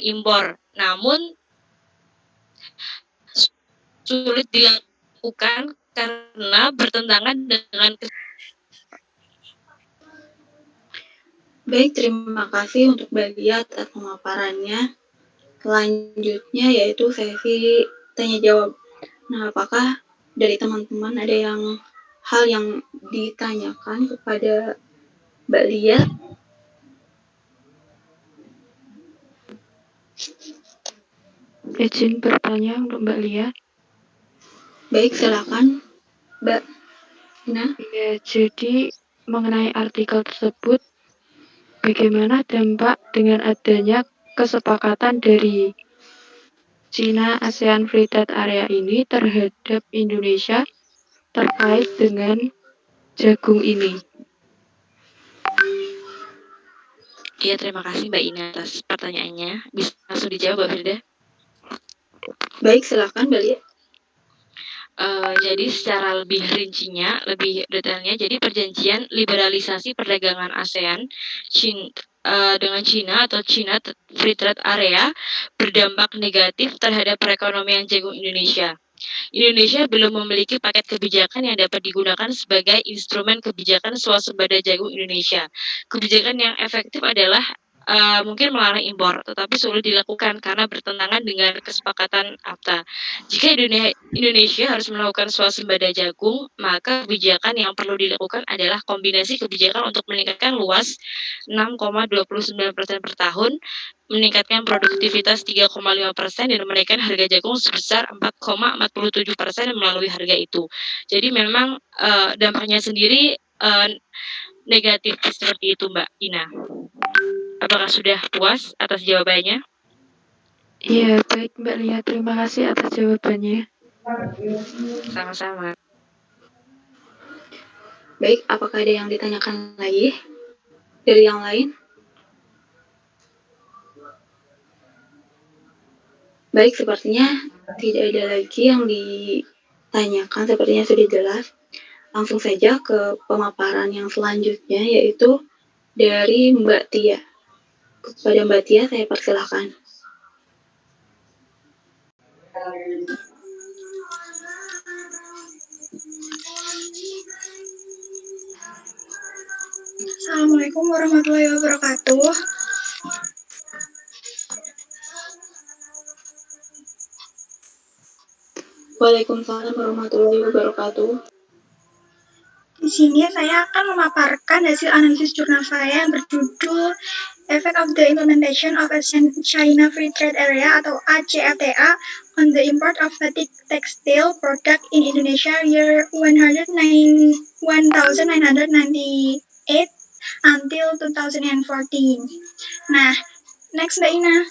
impor. Namun, sulit dilakukan karena bertentangan dengan. Baik, terima kasih untuk Mbak Lia atas pemaparannya. Selanjutnya yaitu sesi tanya jawab. Nah, apakah dari teman-teman ada hal yang ditanyakan kepada Mbak Lia? Izin bertanya untuk Mbak Lia. Baik, silakan Mbak Ina. Ya, jadi mengenai artikel tersebut, bagaimana dampak dengan adanya kesepakatan dari China ASEAN Free Trade Area ini terhadap Indonesia terkait dengan jagung ini? Iya, terima kasih Mbak Ina atas pertanyaannya. Bisa langsung dijawab, Mbak Firda? Baik, silakan Mbak Lia. Jadi secara lebih rincinya, lebih detailnya, jadi perjanjian liberalisasi perdagangan ASEAN dengan Cina atau China Free Trade Area berdampak negatif terhadap perekonomian jagung Indonesia. Indonesia belum memiliki paket kebijakan yang dapat digunakan sebagai instrumen kebijakan swasembada jagung Indonesia. Kebijakan yang efektif adalah mungkin melarang impor, tetapi sulit dilakukan karena bertentangan dengan kesepakatan AFTA. Jika Indonesia harus melakukan swasembada jagung, maka kebijakan yang perlu dilakukan adalah kombinasi kebijakan untuk meningkatkan luas 6,29% per tahun, meningkatkan produktivitas 3,5% dan menaikkan harga jagung sebesar 4,47% melalui harga itu. Jadi memang dampaknya sendiri negatif seperti itu, Mbak Ina. Apakah sudah puas atas jawabannya? Iya, baik Mbak Lia. Terima kasih atas jawabannya. Sama-sama. Baik, apakah ada yang ditanyakan lagi dari yang lain? Baik, sepertinya tidak ada lagi yang ditanyakan, sepertinya sudah jelas. Langsung saja ke pemaparan yang selanjutnya, yaitu dari Mbak Tia. Kepada Mbak Tia, saya persilahkan. Assalamualaikum warahmatullahi wabarakatuh. Waalaikumsalam warahmatullahi wabarakatuh. Di sini saya akan memaparkan hasil analisis jurnal saya yang berjudul Effect of the Implementation of ASEAN-China Free Trade Area atau ACFTA on the Import of Batik Textile Product in Indonesia year 1998 until 2014. Nah, next Mbak Ina.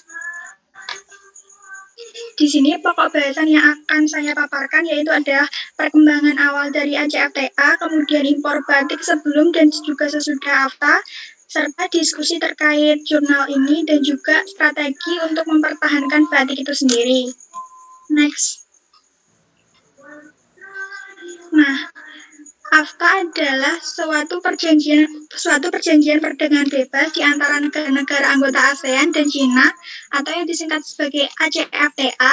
Di sini pokok bahasan yang akan saya paparkan yaitu adalah perkembangan awal dari ACFTA, kemudian impor batik sebelum dan juga sesudah AFTA, serta diskusi terkait jurnal ini dan juga strategi untuk mempertahankan batik itu sendiri. Next. Nah, AFTA adalah suatu perjanjian perdagangan bebas di antara negara-negara anggota ASEAN dan China atau yang disingkat sebagai ACFTA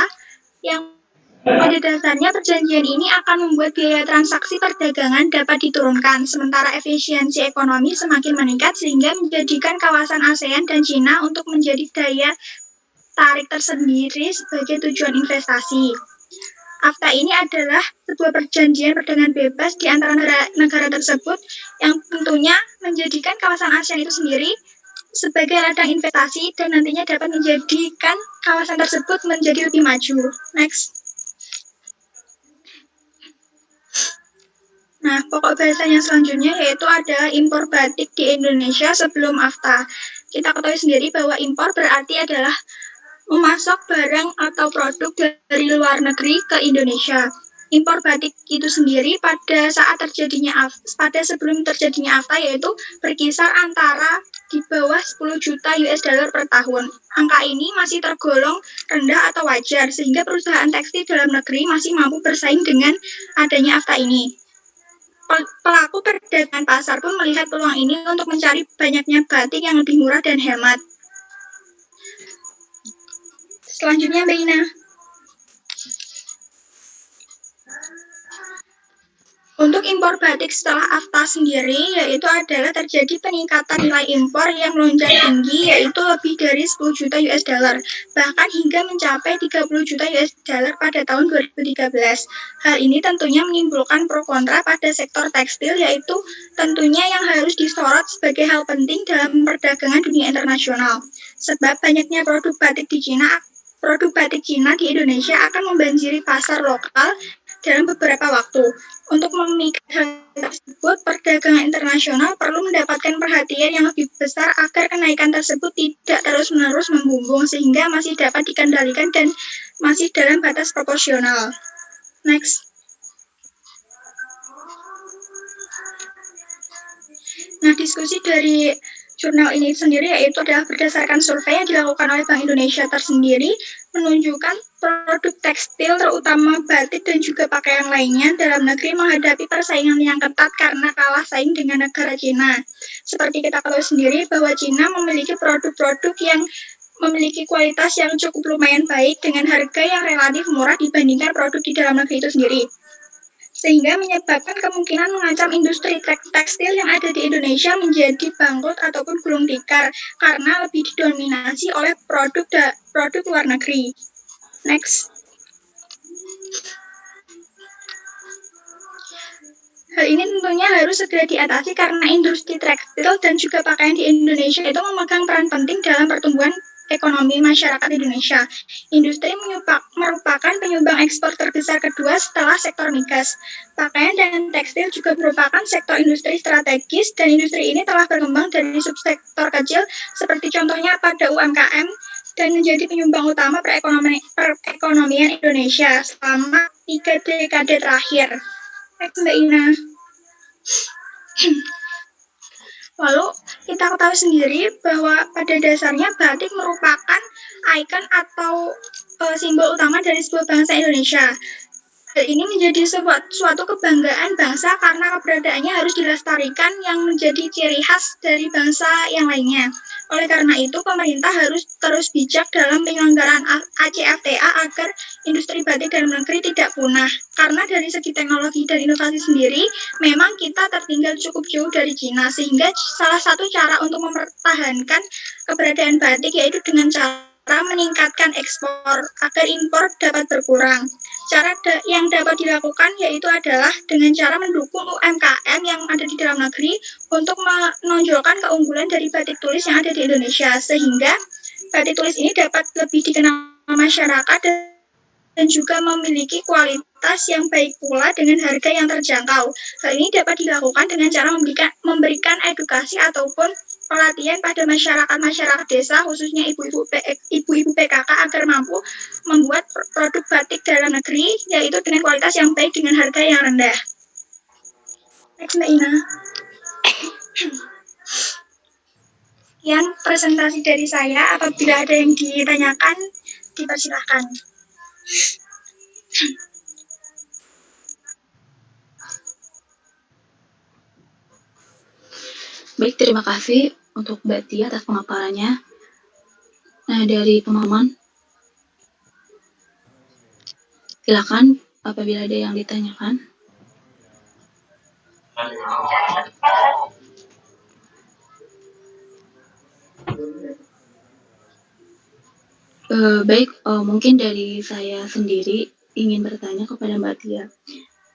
yang pada dasarnya perjanjian ini akan membuat biaya transaksi perdagangan dapat diturunkan sementara efisiensi ekonomi semakin meningkat sehingga menjadikan kawasan ASEAN dan China untuk menjadi daya tarik tersendiri sebagai tujuan investasi. AFTA ini adalah sebuah perjanjian perdagangan bebas di antara negara tersebut yang tentunya menjadikan kawasan ASEAN itu sendiri sebagai ladang investasi dan nantinya dapat menjadikan kawasan tersebut menjadi lebih maju. Next. Nah, pokok bahasan yang selanjutnya yaitu adalah impor batik di Indonesia sebelum AFTA. Kita ketahui sendiri bahwa impor berarti adalah memasok barang atau produk dari luar negeri ke Indonesia. Impor batik itu sendiri pada sebelum terjadinya AFTA yaitu berkisar antara di bawah 10 juta US dollar per tahun. Angka ini masih tergolong rendah atau wajar sehingga perusahaan tekstil dalam negeri masih mampu bersaing dengan adanya AFTA ini. Pelaku perdagangan pasar pun melihat peluang ini untuk mencari banyaknya batik yang lebih murah dan hemat. Selanjutnya Mbak Ina. Untuk impor batik setelah AFTA sendiri, yaitu adalah terjadi peningkatan nilai impor yang melonjak tinggi, yaitu lebih dari 10 juta US dollar, bahkan hingga mencapai 30 juta US dollar pada tahun 2013. Hal ini tentunya menimbulkan pro kontra pada sektor tekstil, yaitu tentunya yang harus disorot sebagai hal penting dalam perdagangan dunia internasional. Sebab banyaknya produk batik Cina di Indonesia akan membanjiri pasar lokal dalam beberapa waktu. Untuk memikat hal tersebut, perdagangan internasional perlu mendapatkan perhatian yang lebih besar agar kenaikan tersebut tidak terus-menerus membumbung sehingga masih dapat dikendalikan dan masih dalam batas proporsional. Next. Nah, diskusi dari jurnal ini sendiri yaitu adalah berdasarkan survei yang dilakukan oleh Bank Indonesia tersendiri menunjukkan produk tekstil terutama batik dan juga pakaian lainnya dalam negeri menghadapi persaingan yang ketat karena kalah saing dengan negara Cina. Seperti kita ketahui sendiri bahwa Cina memiliki produk-produk yang memiliki kualitas yang cukup lumayan baik dengan harga yang relatif murah dibandingkan produk di dalam negeri itu sendiri. Sehingga menyebabkan kemungkinan mengancam industri tekstil yang ada di Indonesia menjadi bangkrut ataupun gulung tikar karena lebih didominasi oleh produk luar negeri. Next. Hal ini tentunya harus segera diatasi karena industri tekstil dan juga pakaian di Indonesia itu memegang peran penting dalam pertumbuhan ekonomi masyarakat Indonesia. Industri merupakan penyumbang ekspor terbesar kedua setelah sektor migas. Pakaian dan tekstil juga merupakan sektor industri strategis dan industri ini telah berkembang dari subsektor kecil seperti contohnya pada UMKM dan menjadi penyumbang utama perekonomian Indonesia selama 3 dekade terakhir. Mbak Ina. Lalu kita ketahui sendiri bahwa pada dasarnya batik merupakan ikon atau simbol utama dari sebuah bangsa Indonesia. Hal ini menjadi suatu kebanggaan bangsa karena keberadaannya harus dilestarikan yang menjadi ciri khas dari bangsa yang lainnya. Oleh karena itu, pemerintah harus terus bijak dalam penyelenggaraan ACFTA agar industri batik dalam negeri tidak punah. Karena dari segi teknologi dan inovasi sendiri, memang kita tertinggal cukup jauh dari Cina, sehingga salah satu cara untuk mempertahankan keberadaan batik yaitu dengan cara meningkatkan ekspor agar impor dapat berkurang. Cara yang dapat dilakukan yaitu adalah dengan cara mendukung UMKM yang ada di dalam negeri untuk menonjolkan keunggulan dari batik tulis yang ada di Indonesia, sehingga batik tulis ini dapat lebih dikenal masyarakat dan juga memiliki kualitas yang baik pula dengan harga yang terjangkau. Hal ini dapat dilakukan dengan cara memberikan edukasi ataupun pelatihan pada masyarakat desa, khususnya ibu-ibu PKK agar mampu membuat produk batik dalam negeri, yaitu dengan kualitas yang baik dengan harga yang rendah. Next, Mbak Ina. Sekian presentasi dari saya. Apabila ada yang ditanyakan, dipersilahkan. Baik, terima kasih untuk Mbak Tia atas pemaparannya. Nah, dari teman-teman, silakan apabila ada yang ditanyakan. Baik, mungkin dari saya sendiri ingin bertanya kepada Mbak Tia.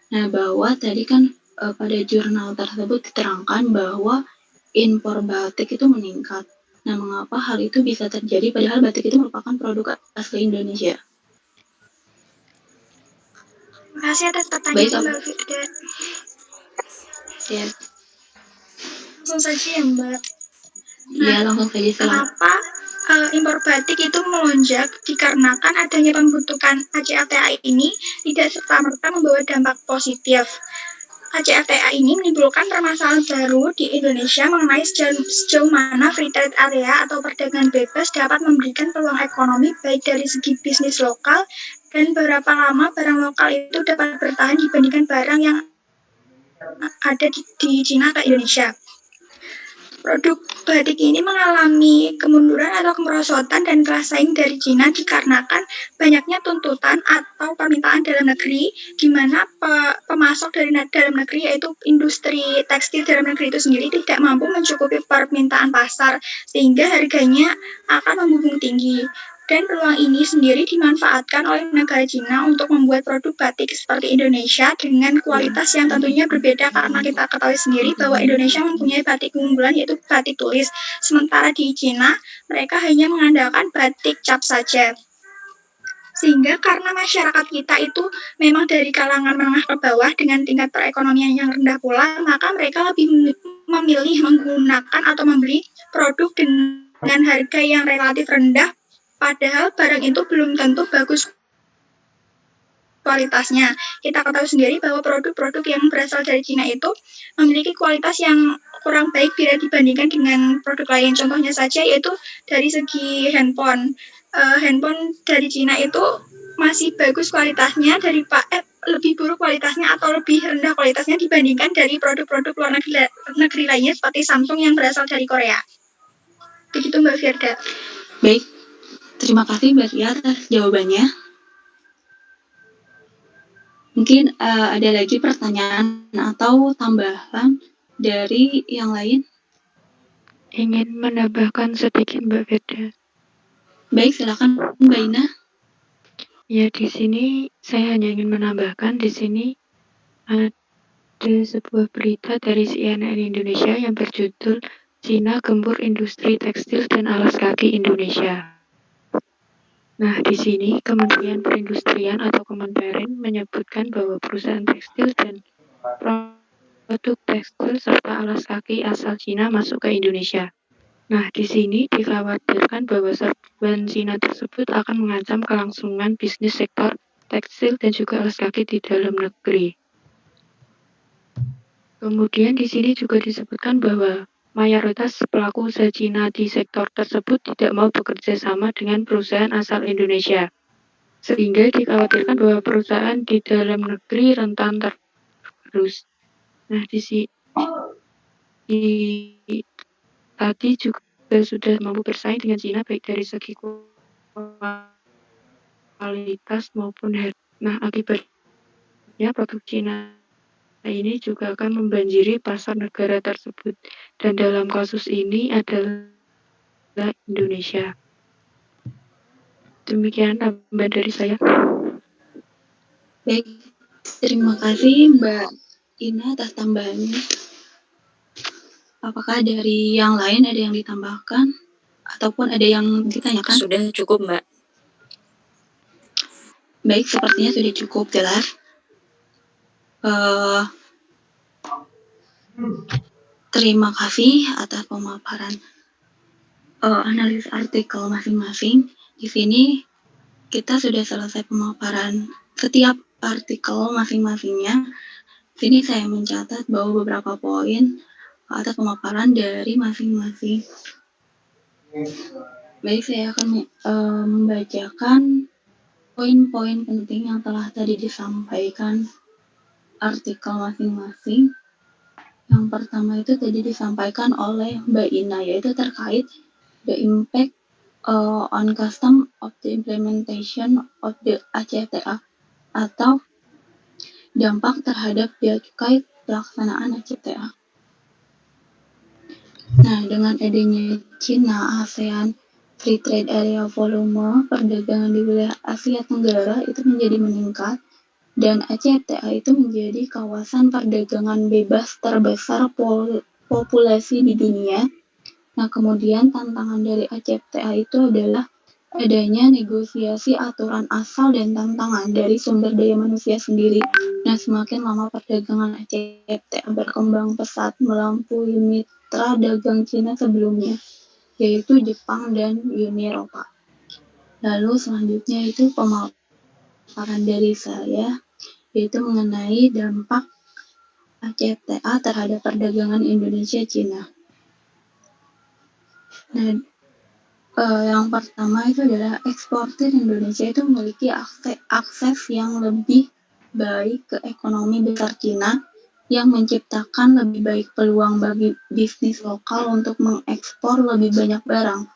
Nah, bahwa tadi kan pada jurnal tersebut diterangkan bahwa impor batik itu meningkat. Nah, mengapa hal itu bisa terjadi padahal batik itu merupakan produk asli Indonesia? Terima kasih atas pertanyaan Mbak Firda. Ya. Langsung saja ya Mbak. Iya, langsung saja. Kenapa impor batik itu melonjak? Dikarenakan adanya pembentukan ACFTA ini tidak serta-merta membawa dampak positif. ACFTA ini menimbulkan permasalahan baru di Indonesia mengenai sejauh mana free trade area atau perdagangan bebas dapat memberikan peluang ekonomi baik dari segi bisnis lokal dan berapa lama barang lokal itu dapat bertahan dibandingkan barang yang ada di Cina atau Indonesia. Produk batik ini mengalami kemunduran atau kemerosotan dan kelas saing dari Cina dikarenakan banyaknya tuntutan atau permintaan dalam negeri, di mana pemasok dari dalam negeri yaitu industri tekstil dalam negeri itu sendiri tidak mampu mencukupi permintaan pasar, sehingga harganya akan membumbung tinggi. Dan peluang ini sendiri dimanfaatkan oleh negara Cina untuk membuat produk batik seperti Indonesia dengan kualitas yang tentunya berbeda karena kita ketahui sendiri bahwa Indonesia mempunyai batik unggulan yaitu batik tulis. Sementara di Cina mereka hanya mengandalkan batik cap saja. Sehingga karena masyarakat kita itu memang dari kalangan menengah ke bawah dengan tingkat perekonomian yang rendah pula, maka mereka lebih memilih menggunakan atau membeli produk dengan harga yang relatif rendah, padahal barang itu belum tentu bagus kualitasnya. Kita ketahui sendiri bahwa produk-produk yang berasal dari Cina itu memiliki kualitas yang kurang baik bila dibandingkan dengan produk lain. Contohnya saja yaitu dari segi handphone. Handphone dari Cina itu masih bagus kualitasnya lebih buruk kualitasnya atau lebih rendah kualitasnya dibandingkan dari produk-produk luar negeri lainnya seperti Samsung yang berasal dari Korea. Begitu Mbak Firda. Baik, terima kasih Mbak Tia atas jawabannya. Mungkin ada lagi pertanyaan atau tambahan dari yang lain? Ingin menambahkan sedikit Mbak Firda. Baik, silakan Mbak Ina. Ya, di sini saya hanya ingin menambahkan di sini ada sebuah berita dari CNN Indonesia yang berjudul Cina Gempur Industri Tekstil dan Alas Kaki Indonesia. Nah, di sini Kementerian Perindustrian atau Kemenperin menyebutkan bahwa perusahaan tekstil dan produk tekstil serta alas kaki asal Cina masuk ke Indonesia. Nah, di sini dikhawatirkan bahwa serbuan Cina tersebut akan mengancam kelangsungan bisnis sektor tekstil dan juga alas kaki di dalam negeri. Kemudian di sini juga disebutkan bahwa mayoritas pelaku usaha Cina di sektor tersebut tidak mau bekerja sama dengan perusahaan asal Indonesia. Sehingga dikhawatirkan bahwa perusahaan di dalam negeri rentan tergerus. Nah, tadi juga sudah mampu bersaing dengan Cina baik dari segi kualitas maupun harga. Nah, akibatnya produk Cina ini juga akan membanjiri pasar negara tersebut. Dan dalam kasus ini adalah Indonesia. Demikian tambahan dari saya. Baik, terima kasih Mbak Ina atas tambahannya. Apakah dari yang lain ada yang ditambahkan? Ataupun ada yang ditanyakan? Sudah cukup, Mbak. Baik, sepertinya sudah cukup jelas. Terima kasih atas pemaparan analisis artikel masing-masing. Di sini kita sudah selesai pemaparan setiap artikel masing-masingnya. Di sini saya mencatat bahwa beberapa poin atas pemaparan dari masing-masing. Baik, saya akan membacakan poin-poin penting yang telah tadi disampaikan artikel masing-masing. Yang pertama itu tadi disampaikan oleh Mbak Ina, yaitu terkait the impact on custom of the implementation of the ACFTA atau dampak terhadap bea cukai pelaksanaan ACFTA. Nah, dengan adanya Cina, ASEAN, Free Trade Area volume perdagangan di wilayah Asia Tenggara itu menjadi meningkat dan ACFTA itu menjadi kawasan perdagangan bebas terbesar populasi di dunia. Nah, kemudian tantangan dari ACFTA itu adalah adanya negosiasi aturan asal dan tantangan dari sumber daya manusia sendiri. Nah, semakin lama perdagangan ACFTA berkembang pesat melampaui mitra dagang Cina sebelumnya, yaitu Jepang dan Uni Eropa. Lalu selanjutnya itu pemaparan dari saya, yaitu mengenai dampak ACFTA terhadap perdagangan Indonesia-Cina. Nah, yang pertama itu adalah eksportir Indonesia itu memiliki akses yang lebih baik ke ekonomi besar Cina yang menciptakan lebih baik peluang bagi bisnis lokal untuk mengekspor lebih banyak barang.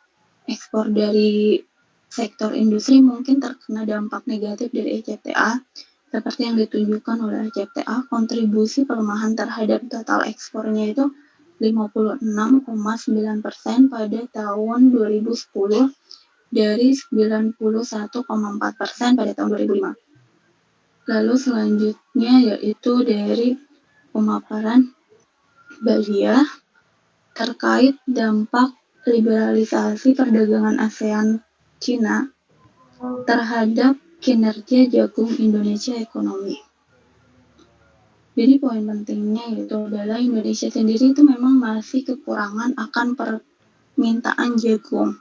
Ekspor dari sektor industri mungkin terkena dampak negatif dari ACFTA, seperti yang ditunjukkan oleh ACFTA, kontribusi pelemahan terhadap total ekspornya itu 56,9% pada tahun 2010 dari 91,4% pada tahun 2005. Lalu selanjutnya yaitu dari pemaparan Balia terkait dampak liberalisasi perdagangan ASEAN Cina terhadap kinerja jagung Indonesia ekonomi. Jadi poin pentingnya itu adalah Indonesia sendiri itu memang masih kekurangan akan permintaan jagung,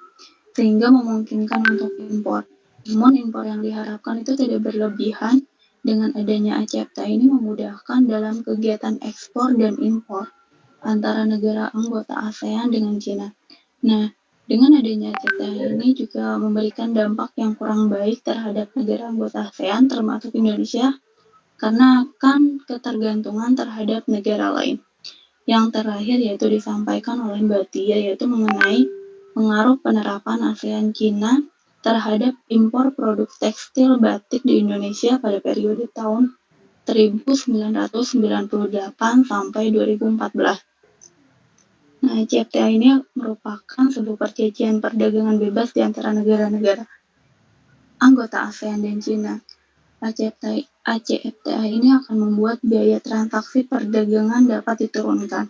sehingga memungkinkan untuk impor. Namun impor yang diharapkan itu tidak berlebihan Dengan adanya ACFTA ini memudahkan dalam kegiatan ekspor dan impor antara negara anggota ASEAN dengan Cina. Nah, dengan adanya ACFTA ini juga memberikan dampak yang kurang baik terhadap negara anggota ASEAN termasuk Indonesia karena akan ketergantungan terhadap negara lain. Yang terakhir yaitu disampaikan oleh Mbak Tia yaitu mengenai pengaruh penerapan ASEAN Cina terhadap impor produk tekstil batik di Indonesia pada periode tahun 1998 sampai 2014. Nah, CFTA ini merupakan sebuah perjanjian perdagangan bebas di antara negara-negara anggota ASEAN dan Cina. ACFTA ini akan membuat biaya transaksi perdagangan dapat diturunkan.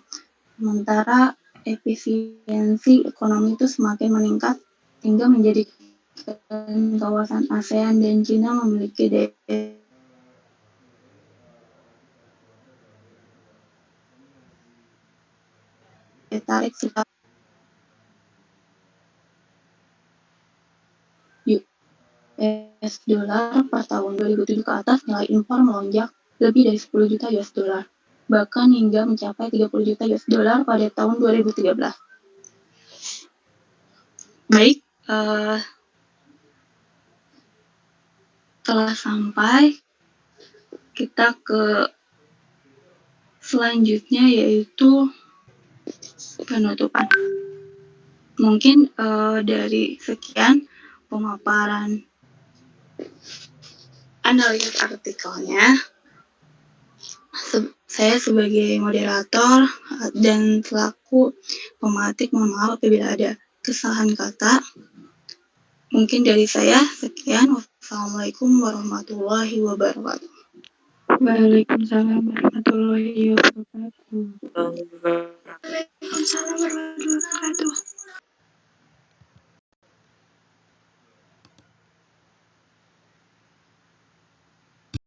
Sementara efisiensi ekonomi itu semakin meningkat hingga menjadikan kawasan ASEAN dan Cina memiliki daya tarik sekitar US dollar per tahun 2007 ke atas. Nilai impor melonjak lebih dari 10 juta US dollar, bahkan hingga mencapai 30 juta US dollar pada tahun 2013. Baik, telah sampai kita ke selanjutnya yaitu penutupan. Mungkin dari sekian pemaparan analisis artikelnya, saya sebagai moderator dan selaku pematik mohon maaf apabila ada kesalahan kata. Mungkin dari saya sekian. Wassalamualaikum warahmatullahi wabarakatuh. Waalaikumsalam warahmatullahi wabarakatuh. Waalaikumsalam warahmatullahi wabarakatuh.